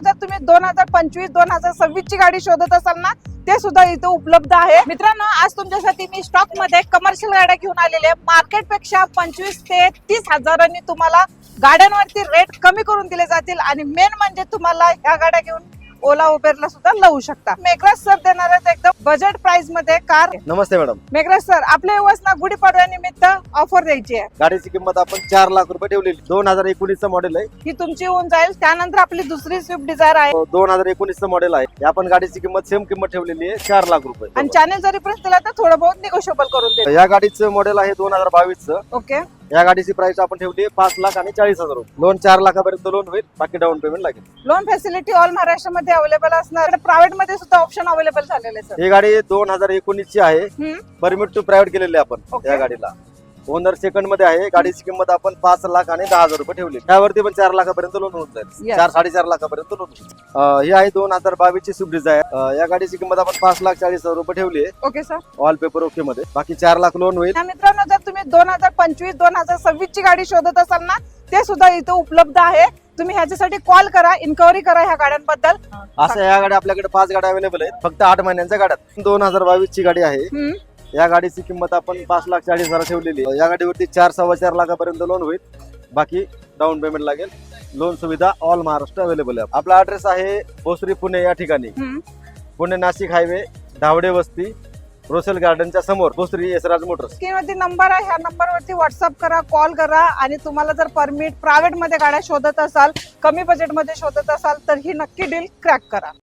जर तुम्ही 2025-2026 ची गाडी शोधत असाल ना, ते सुद्धा इथे उपलब्ध आहे. मित्रांनो, आज तुमच्यासाठी मी स्टॉक मध्ये कमर्शियल गाड्या घेऊन आलेले आहे. मार्केट पेक्षा 25 ते 30 हजारांनी तुम्हाला गाड्यांवरती रेट कमी करून दिले जातील आणि मेन म्हणजे तुम्हाला ह्या गाड्या घेऊन ओला उबेरला सुद्धा लावू शकता. मेघराज सर देणार आहेत एकदम बजेट प्राइस मध्ये कार. नमस्ते मॅडम. मेघराज सर, आपल्या युवसना गुढीपाडव्या निमित्त ऑफर द्यायची आहे. गाडीची किंमत आपण 4 लाख रुपये ठेवलेली. 2019 मॉडेल आहे. ही तुमची होऊन जाईल. त्यानंतर आपली दुसरी स्विफ्ट डिझायर आहे 2019 मॉडेल आहे. ही आपण गाडीची किंमत सेम किंमत ठेवलेली आहे 4 लाख रुपये. आणि चॅनल जरी प्रेस दिला तर थोडं बहुत निगोशिएबल करून देईल. या गाडीचं मॉडेल आहे 2022 चं. ओके. या गाडीची प्राइस आपण ठेवली 5,40,000 रुपये. लोन 4 लाखापर्यंत लोन होईल. बाकी डाऊन पेमेंट लागेल. लोन फॅसिलिटी ऑल महाराष्ट्रामध्ये अवेलेबल असणार. प्रायव्हेट मध्ये सुद्धा ऑप्शन अवेलेबल झालेले आहे सर. ही गाडी 2019 ची आहे. परमिट टू प्रायव्हेट केलेली आहे आपण Okay. या गाडीला. ओनर सेकंड मध्ये आहे. गाडीची किंमत आपण 5,10,000 रुपये ठेवली. त्यावरती पण 4 लाखापर्यंत लोन होऊन जाईल. Yes. 4-4.5 लाखापर्यंत लोन होईल. ही आहे 2022 ची स्विफ्ट डिझायर. या गाडीची किंमत आपण 5,40,000 रुपये ठेवली आहे. Okay sir. All paper okay मध्ये. बाकी 4 लाख लोन होईल. मित्रांनो, जर तुम्ही 2025-2026 ची गाडी शोधत असाल ना, ते सुद्धा इथे उपलब्ध आहे. तुम्ही ह्याच्यासाठी कॉल करा, इन्क्वायरी करा ह्या गाड्यांबद्दल. असं या गाड्या आपल्याकडे 5 गाड्या अवेलेबल आहेत. फक्त 8 महिन्यांच्या गाड्या. 2022 ची गाडी आहे. या गाडीची किंमत आपण 5,40,000 ठेवलेली आहे. या गाडीवरती 4-4.25 लाखापर्यंत लोन होईल. बाकी डाऊन पेमेंट लागेल. लोन सुविधा ऑल महाराष्ट्र अवेलेबल आहे. आपला ऍड्रेस आहे भोसरी पुणे या ठिकाणी. पुणे नाशिक हायवे, धावडे वस्ती, रोसेल गार्डनच्या समोर भोसरी यशराज मोटर्स. स्क्रीनवरती नंबर आहे. ह्या नंबरवरती व्हॉट्सअप करा, कॉल करा. आणि तुम्हाला जर परमिट प्रायव्हेट मध्ये गाड्या शोधत असाल, कमी बजेट मध्ये शोधत असाल, तर ही नक्की डील क्रॅक करा.